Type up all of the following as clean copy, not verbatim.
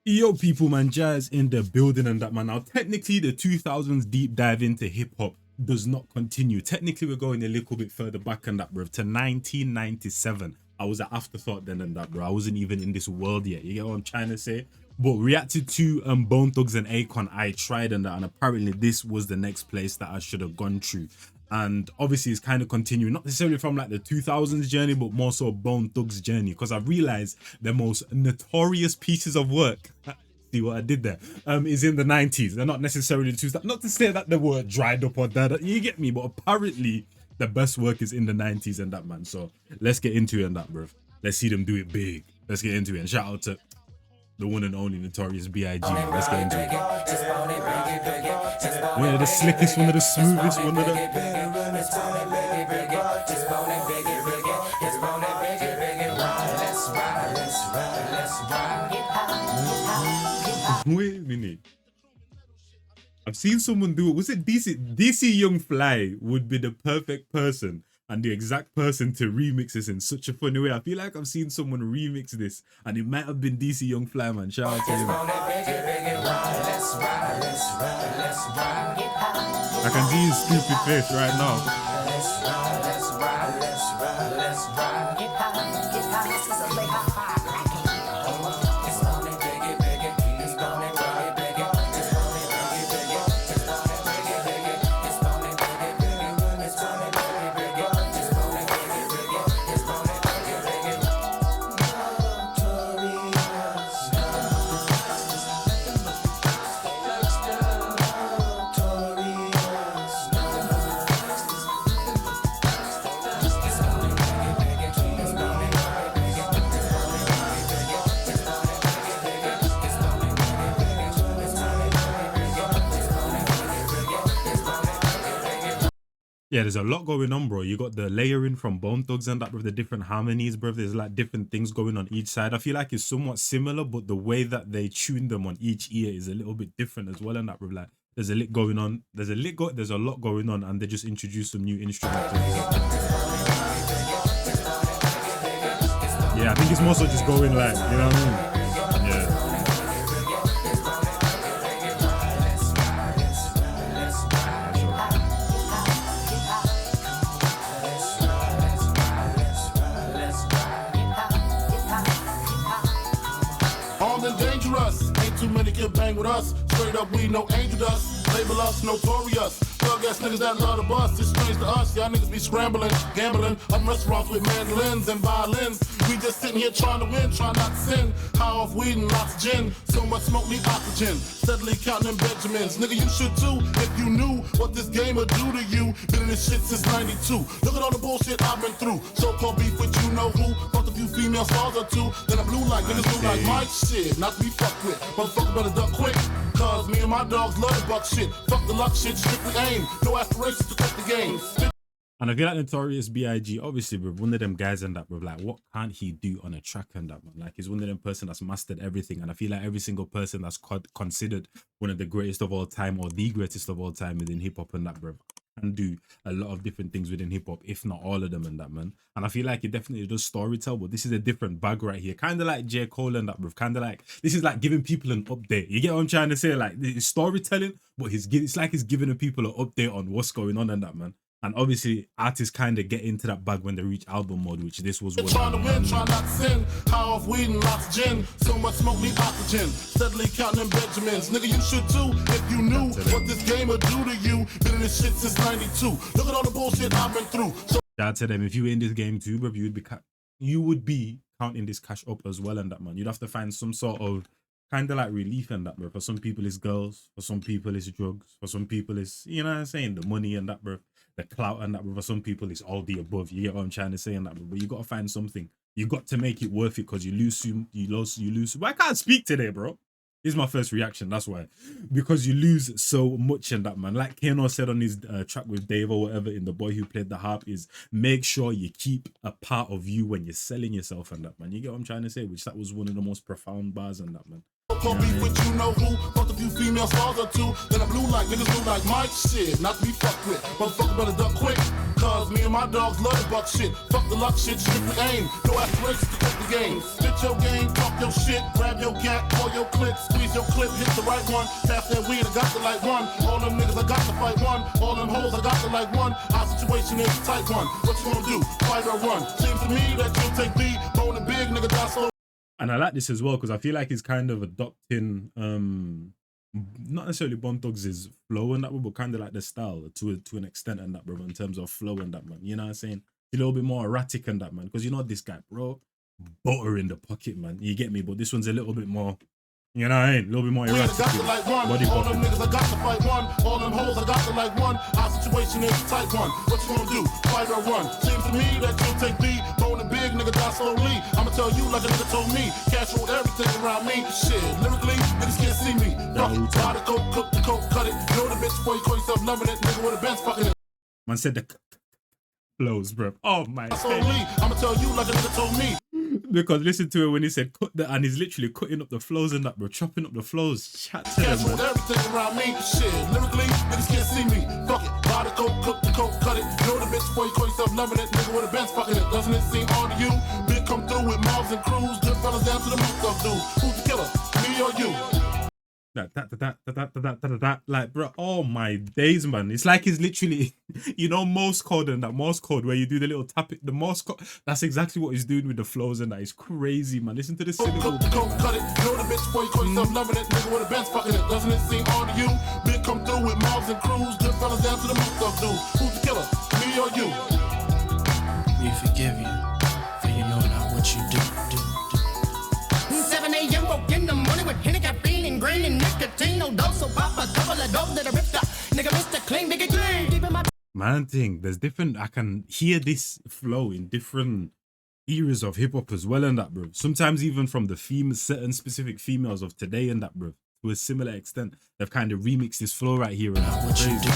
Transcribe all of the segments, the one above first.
Yo, people, man, Jazz in the building and that, man. Now, technically, the 2000s deep dive into hip hop does not continue. Technically, we're going a little bit further back and that, bro, to 1997. I was an afterthought then and that, bro. I wasn't even in this world yet. You get what I'm trying to say? But reacted to Bone Thugs and Akon, I tried and that, and apparently this was the next place that I should have gone through. And obviously it's kind of continuing, not necessarily from like the 2000s journey, but more so Bone Thugs journey, because I realized the most notorious pieces of work, see what I did there, is in the 90s. They're not necessarily the 2000s. Not to say that they were dried up or that, you get me, but apparently the best work is in the 90s and that, man. So let's get into it and that, bro. Let's see them do it big. Let's get into it. And shout out to the one and only Notorious B.I.G. Let's get into it. One of the slickest, one of the smoothest, one of the... Wait a minute. I've seen someone do it. Was it DC Young Fly would be the perfect person and the exact person to remix this in such a funny way. I feel like I've seen someone remix this and it might have been DC Young Fly, man. Shout out to him. I can see his stupid face right now. Yeah, there's a lot going on, bro. You got the layering from Bone Thugs and that with the different harmonies, bro. There's like different things going on each side. I feel like it's somewhat similar, but the way that they tune them on each ear is a little bit different as well. And that with like there's a lick going on, there's a lot going on, and they just introduce some new instruments. Yeah, I think it's more so just going like, you know what I mean? Yeah. Ain't too many can bang with us. Straight up, we no angel dust. Label us notorious. Thug ass niggas that love the bus. It's strange to us. Y'all niggas be scrambling, gambling. I'm restaurants with mandolins and violins. We just sitting here trying to win, trying not to sin. High off weed and lots of gin. So much smoke, need oxygen. Steadily counting them Benjamins. Nigga, you should too if you knew what this game would do to you. Been in this shit since 92. Look at all the bullshit I've been through. So-called beef with you know who. Fucked a few female stars or two. Then I'm blue like niggas blue like my shit. Not to be fucked with. Motherfucker better duck quick. Cause me and my dogs love the buck shit. Fuck the luck shit, strictly aim. No aspirations to cut the game. And I feel like Notorious B.I.G, obviously, bro, one of them guys and that, bro, like, what can't he do on a track and that, man? Like, he's one of them person that's mastered everything. And I feel like every single person that's considered one of the greatest of all time or the greatest of all time within hip-hop and that, bro, can do a lot of different things within hip-hop, if not all of them and that, man. And I feel like it definitely does storytell, but this is a different bag right here. Kind of like J. Cole and that, bro. Kind of like, this is like giving people an update. You get what I'm trying to say? Like, it's storytelling, but it's like he's giving the people an update on what's going on and that, man. And obviously, artists kind of get into that bag when they reach album mode, which this was one. Trying to win, trying not to sin. High off weed and lots of gin. So much smoke, need oxygen. Steadily counting them Benjamins. Nigga, you should too if you knew what this game would do to you. Been in this shit since 92. Look at all the bullshit I've been through. So shout out to them. If you were in this game too, bro, you would be counting this cash up as well and that, man. You'd have to find some sort of kind of like relief in that, bro. For some people, it's girls. For some people, it's drugs. For some people, it's, you know what I'm saying, the money and that, bro. The clout and that, bro. For some people, it's all the above. You get what I'm trying to say and that, bro. But you got to find something. You got to make it worth it because you lose. Well, I can't speak today, bro. This is my first reaction, that's why. Because you lose so much in that, man. Like Kano said on his track with Dave or whatever in The Boy Who Played the Harp is make sure you keep a part of you when you're selling yourself and that, man. You get what I'm trying to say? Which that was one of the most profound bars and that, man. hardcore beef with you know who. Fuck a few female stars or two. Then I'm blue like niggas blue like Mike. Shit, not to be fucked with. Motherfucker better duck quick. Cause me and my dogs love the buck shit. Fuck the luck shit, strictly aim. No aspirations to quit the game. Spit your game, talk your shit. Grab your gat, call your clip. Squeeze your clip, hit the right one. Pass that weed, I got the like one. All them niggas, I got to fight one. All them hoes, I got to like one. Our situation is a tight one. What you gonna do? Fight or run? Seems to me that you'll take the bone and big nigga die so. And I like this as well because I feel like he's kind of adopting not necessarily Bone Thugs' flow and that, but kind of like the style to an extent and that, bro, in terms of flow and that, man. You know what I'm saying? A little bit more erratic and that, man. Because you know this guy, bro, butter in the pocket, man. You get me? But this one's a little bit more, you know what I mean? A little bit more erratic. Like body all them niggas, I got to fight one. All them hoes, I got to like one. Our situation is a tight one. What you gonna do? Fight or run? Seems to me that you'll take the bone and big nigga die slowly. I'ma tell you like a nigga told me. Cash rolled everything around me. Shit, lyrically, niggas can't see me. Fuck it, buy the coke, cook the coke, cut it. Know the bitch before you call yourself loving it. Nigga with a Benz fucking it. Man said the flows, bro. Oh my god. I'ma tell you like a nigga told me. Because listen to it when he said cut the, and he's literally cutting up the flows and that, bro, chopping up the flows. Chat to them, bro. Everything around me, shit. Lyrically, niggas can't see me. Fuck it, buy the coke, cook the coke, cut it. Know the bitch before you call yourself loving it. Nigga with a Benz fucking it. Doesn't it seem odd to you? Big come through with mobs and crews. Good fellas down to the moot stuff, dude. Who's the killer? Me or you? Like, bro, oh my days, man. It's like he's literally, you know, Morse code and that Morse code where you do the little tap it, the Morse code. That's exactly what he's doing with the flows and that. It's crazy, man. Listen to the syllable. Cut it. Know the bitch before you call yourself loving it. Nigga with a Benz fucking it. Doesn't it seem odd to you? Big come through with mobs and crews. Good fellas down to the moot stuff, dude. Who's the killer? Me or you? We forgive you, for you know not what you do. 7 a.m. woke in the morning with Henny caffeine and green and nicotine. No dose, so pop a couple of dope that I ripped up. Nigga, Mr. Clean, nigga, clean. Deep in my Man, thing, there's different, I can hear this flow in different eras of hip hop as well and that, bro. Sometimes even from the certain specific females of today and that, bro. To a similar extent, they've kind of remixed this flow right here and that. What you do.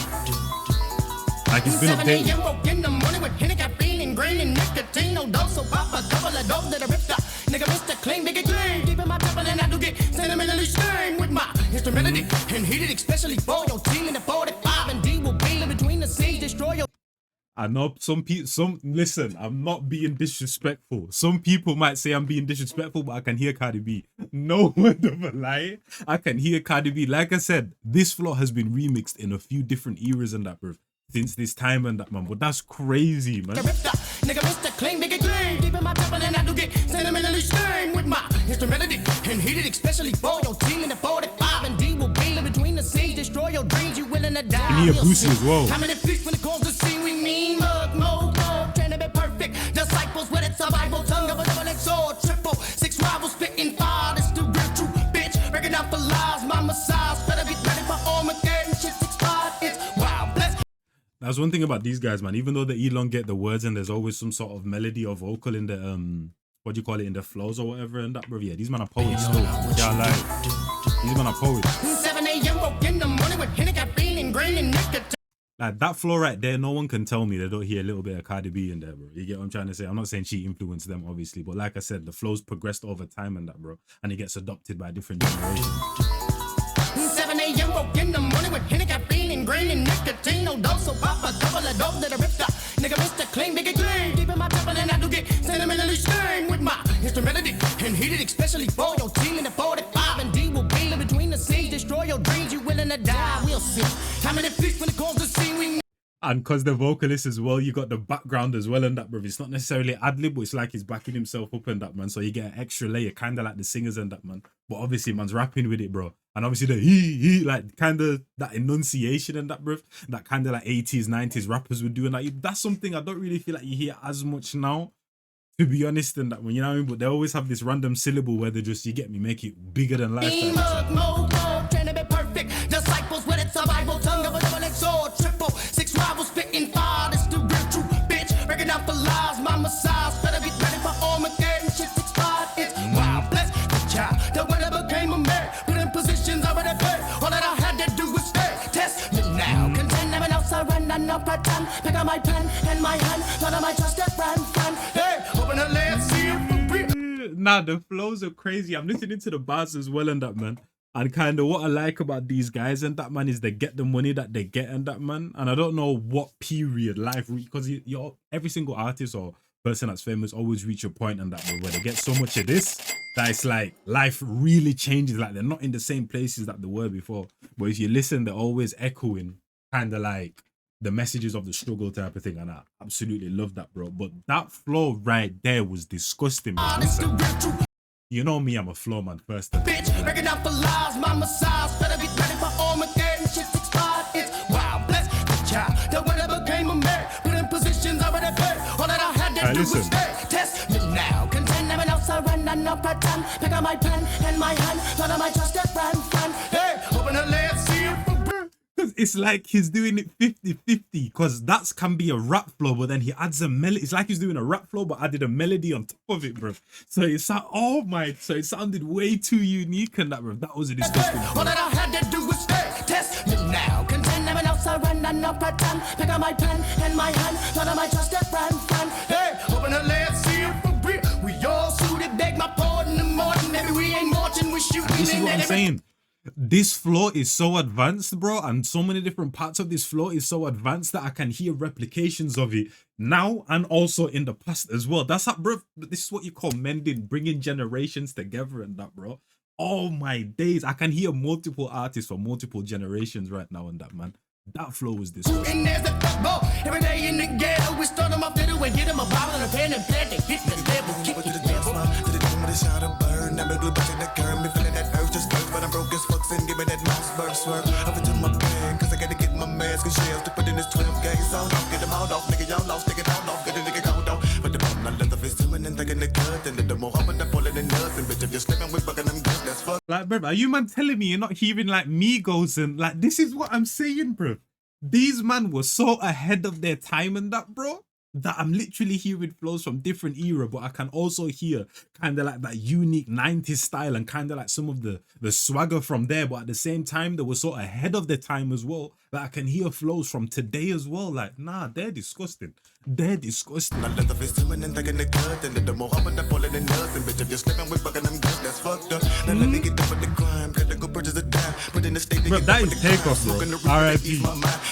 Like it's been 7 updated. a.m. woke in the morning with Henny caffeine and green and nicotine. No dose, so pop a couple of dope that I ripped up. Nigga, Mr. Clean, nigga, clean. Deep in my temple and I do get sentimentally stained with my instrumentality and heated, especially for your team in the 45 and D will be in between the scenes, destroy your. I know some people, listen, I'm not being disrespectful. Some people might say I'm being disrespectful, but I can hear Cardi B. No word of a lie. I can hear Cardi B. Like I said, this flow has been remixed in a few different eras and that, bro. Since this time and that, man. But that's crazy, man. Nigga, Mr. Clean, nigga, clean. Deep in my temple and I do get sentimentally stained with my instrumentality and heated, especially for your team in the 45 and D will be in between the scenes, destroy your dreams, you willing to die. And he a Boosie as well. How many feast when it calls the scene we mean? Mug, mo, trying to be perfect. Disciples with it, survival, tongue of a double-edged sword, triple, 6 rivals spitting fire. That's the real true bitch. Breaking down for lies, my massage. Better be ready for Armageddon. Shit, 6'5", it's wild, bless. That's one thing about these guys, man. Even though they elongate the words and there's always some sort of melody or vocal in the what do you call it, in the flows or whatever and that, bro. Yeah, these men are poets still. Yeah, like these men are poets. 7 a.m. woke in the morning with Henny caffeine and green and nicotine. Like that flow right there, no one can tell me they don't hear a little bit of Cardi B in there, bro. You get what I'm trying to say? I'm not saying she influenced them, obviously, but like I said, the flow's progressed over time and that, bro, and it gets adopted by different generations. 7 a.m. woke in the morning with Henny caffeine and green and nicotine. No dose, so pop a couple of dope that I ripped up. Nigga, Mr. Clean, nigga, clean. Deep in my temple and I do get sentimentally stained with my instrumentality and heated, especially for your team in the 45 and D will be in between the scenes, destroy your dreams, you willing to die. We'll see how many feast when it calls the scene we. And because the vocalist as well, you got the background as well and that, bro. It's not necessarily ad-lib, but it's like he's backing himself up and that, man. So you get an extra layer, kind of like the singers and that, man. But obviously, man's rapping with it, bro. And obviously the he, like kind of that enunciation and that, bro. That kind of like 80s, 90s rappers would do. And like, that's something I don't really feel like you hear as much now, to be honest, and that one, you know what I mean? But they always have this random syllable where they just, you get me, make it bigger than life. Trying to be perfect. Disciples with it, survival, tongue of a double-edged sword, triple, 6 rivals spitting fire. That's the real true bitch. Breaking down for lies, my massage. Better be ready for Armageddon. Shit, 6'5", it's wild. Bless the child that when I became a man, put in positions already paid. All that I had to do was stay. Test me now. Contend never else I run, and no pretend. Pick up my pen and my hand. None of my trusted friend. Hey, open the left, see it for real. Nah, the flows are crazy. I'm listening to the bars as well and that, man. And kind of what I like about these guys and that, man, is they get the money that they get and that, man. And I don't know what period life, because you're every single artist or person that's famous always reach a point and that, bro, where they get so much of this that it's like life really changes. Like they're not in the same places that they were before. But if you listen, they're always echoing kind of like the messages of the struggle type of thing. And I absolutely love that, bro. But that flow right there was disgusting, man. Listen. You know me, I'm a flow man first. Bitch, breaking up for lies, my massage. Better be ready for Armageddon. Shit's expired. It's wild, bless the child. The winner became a man. Put in positions already paid. All that I had to do was stay. Test me now. Contend never else I run and not pretend. Pick up my pen and my hand. None of my trusted friend. Hey, open the lid, see you. It's like he's doing it 50-50 because that can be a rap flow, but then he adds a melody. It's like he's doing a rap flow, but added a melody on top of it, bro. So it's like, oh my, so it sounded way too unique and that, bro. That was a disgusting flow. All that I had to do was stay. Test me now. Contend never else I run and not pretend. Pick up my pen and my hand. None of my trusted friend. Hey, open the lid, see you for real. We all suited, beg my pardon in the morning. Maybe we ain't marching, we shooting. This is what I'm saying. This flow is so advanced, bro, and so many different parts of this flow is so advanced that I can hear replications of it now and also in the past as well. That's that, bro. This is what you call mending, bringing generations together and that, bro. Oh my days, I can hear multiple artists from multiple generations right now and that, man. That flow was this. And there's the football. Every day in the ghetto, we start them off fiddle and get them a bottle and a pen and plant and hit the devil. Kick to the dance floor, to the dome with a shot of burn. Never glue back in the curb, me feeling that urge just first, but I'm broke as fuck, and give me that mouse burst swerve. Up into my bag, cause I gotta get my mask and shells to put in this 12 gauge on. Get them all off, nigga, y'all lost, take it all off, get the nigga cold off. But the bone, I let the fist in and taking the cut, and the more I'm in the pulling and nothing, bitch, if you're slipping with bucking them good, that's fuck. Like, bro, are you man telling me you're not hearing like Migos and like, this is what I'm saying, bro. These man were so ahead of their time and that, bro, that I'm literally hearing flows from different era, but I can also hear kind of like that unique 90s style and kind of like some of the swagger from there. But at the same time, they were so ahead of their time as well that I can hear flows from today as well. Like, nah, they're disgusting. They're disgusting. I let the fist in and taking the cut, and the more I'm in the pulling and nothing, bitch, if you're slipping with bucking them good, that's fucked up. Now let me get done with the crime, gotta go purchase a dime, put in the state. Bro, that is takeoff, bro. R.I.P.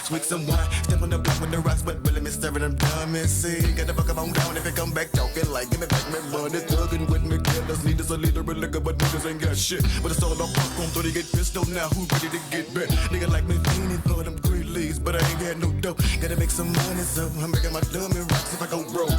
Swig some wine, step on the block with the rocks, but really me staring them dumb and see. Get the fuck up on down if it come back talking like, give me back my money, thugging with me, killers. Need us a leader of liquor, but niggas ain't got shit. But it's all about popcorn, so they get pissed off now. Who ready to get back? Nigga like me feeling for them green leaves, but I ain't got no dough. Gotta make some money, so I'm making my dummy rocks if I go broke.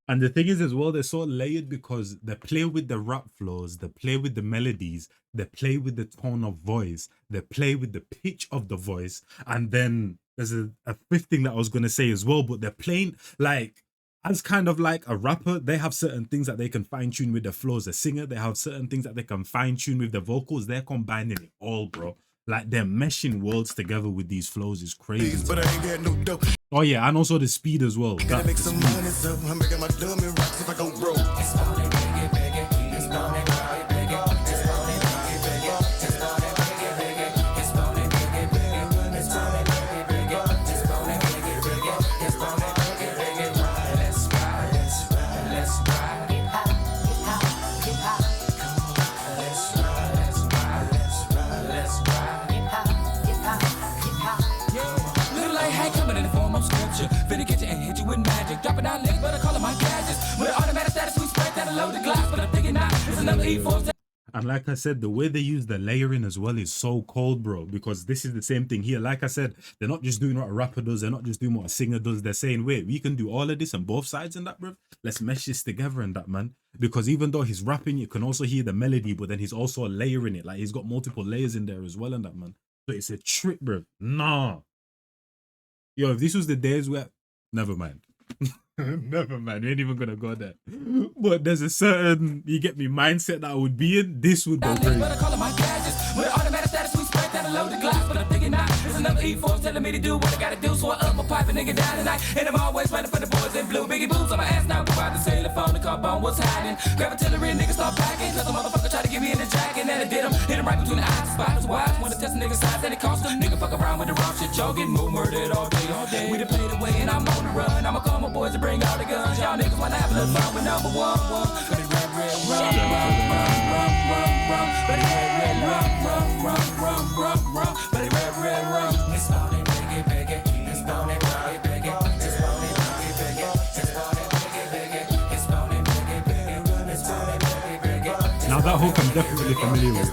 And the thing is as well, they're so layered because they play with the rap flows, they play with the melodies, they play with the tone of voice, they play with the pitch of the voice. And then there's a fifth thing that I was going to say as well, but they're playing like, as kind of like a rapper, they have certain things that they can fine tune with their flows. A singer, they have certain things that they can fine tune with their vocals. They're combining it all, bro. Like they're meshing worlds together with these flows is crazy. But I ain't got no dope. Oh yeah, and also the speed as well. Gotta make some money, so I'm making my dummy rocks if I go broke. Finna get you and hit you with magic. Dropping down licks, but I call it my gadgets. With an automatic status, we spread that loaded glass, but I'm thinking not. It's another E4. And like I said, the way they use the layering as well is so cold, bro. Because this is the same thing here. Like I said, they're not just doing what a rapper does. They're not just doing what a singer does. They're saying, wait, we can do all of this on both sides and that, bro. Let's mesh this together and that, man. Because even though he's rapping, you can also hear the melody, but then he's also layering it. Like he's got multiple layers in there as well and that, man. So it's a trick, bro. Nah. Yo, if this was the days where... Never mind. Never mind. We ain't even gonna go there. But there's a certain, you get me, mindset that I would be in. This would go crazy. Loaded glass, but I'm thinking not. It's another E4 telling me to do what I gotta do, so I up my pipe and nigga down tonight. And I'm always running for the boys in blue. Biggie boots on my ass now, go out the cellular phone, the car bomb, what's hiding? Grab artillery, niggas start packing, cause a motherfucker try to get me in the jacket, and I did him. Hit him right between the eyes, spots wise. Wanna test a nigga size, and it cost him. Nigga fuck around with the wrong shit, y'all getting more murdered all day, all day. We done played away, and I'm on the run. I'ma call my boys to bring all the guns. Y'all niggas wanna have a little fun with number one. Got it red, red, run. rum, but it red rum. It's Melodic, biggie, biggie. It's Melodic, biggie, biggie. It's Melodic, biggie, biggie. It's Melodic, biggie, biggie. It's Melodic, biggie, biggie. It's Melodic, biggie, biggie. Now that hook I'm definitely familiar with.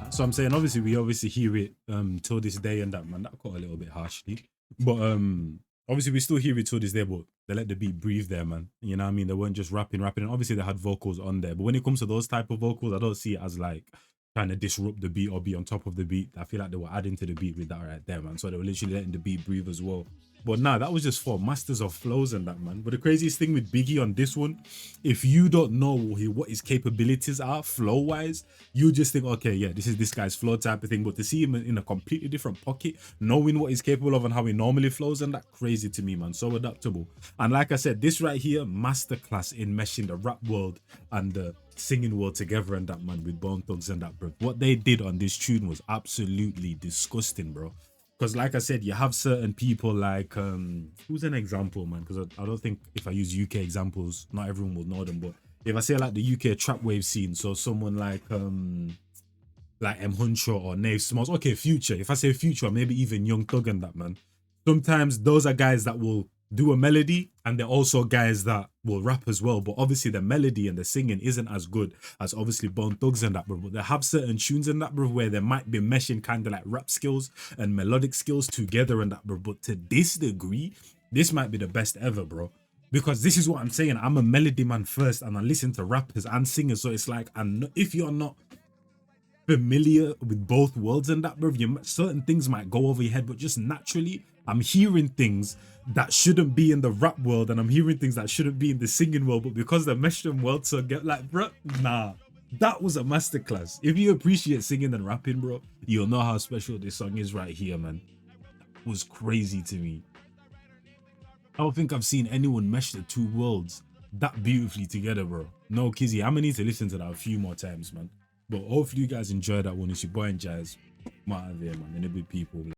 So I'm saying, obviously, we obviously hear it till this day and that, man. That got a little bit harshly. But obviously, we still hear it till this day, but they let the beat breathe there, man. You know what I mean? They weren't just rapping. And obviously, they had vocals on there. But when it comes to those type of vocals, I don't see it as like trying to disrupt the beat or be on top of the beat. I feel like they were adding to the beat with that right there, man. So they were literally letting the beat breathe as well. But nah, that was just for masters of flows and that, man. But the craziest thing with Biggie on this one, if you don't know what his capabilities are flow-wise, you just think, okay, yeah, this is this guy's flow type of thing. But to see him in a completely different pocket, knowing what he's capable of and how he normally flows, and that crazy to me, man. So adaptable. And like I said, this right here, masterclass in meshing the rap world and the singing world together and that, man, with Bone Thugs and that, bro. What they did on this tune was absolutely disgusting, bro. Because like I said, you have certain people like, who's an example, man? Because I don't think if I use UK examples, not everyone will know them. But if I say like the UK trap wave scene, so someone like M. Huncho or Nave Smalls, okay, Future. If I say Future, maybe even Young Thug and that, man. Sometimes those are guys that will do a melody, and they're also guys that will rap as well. But obviously the melody and the singing isn't as good as obviously Bone Thugs and that, bro. But they have certain tunes in that, bro, where they might be meshing kind of like rap skills and melodic skills together and that, bro. But to this degree, this might be the best ever, bro. Because this is what I'm saying. I'm a melody man first, and I listen to rappers and singers. So it's like, if you're not familiar with both worlds and that, bro, certain things might go over your head, but just naturally, I'm hearing things that shouldn't be in the rap world, and I'm hearing things that shouldn't be in the singing world, but because they mesh them well, so get like, bro, nah, that was a masterclass. If you appreciate singing and rapping, bro, you'll know how special this song is right here, man. That was crazy to me. I don't think I've seen anyone mesh the two worlds that beautifully together, bro. No, Kizzy, I'm gonna need to listen to that a few more times, man. But hopefully you guys enjoyed that one. It's your boy and Jazz. I'm out of here, man. And a bit people.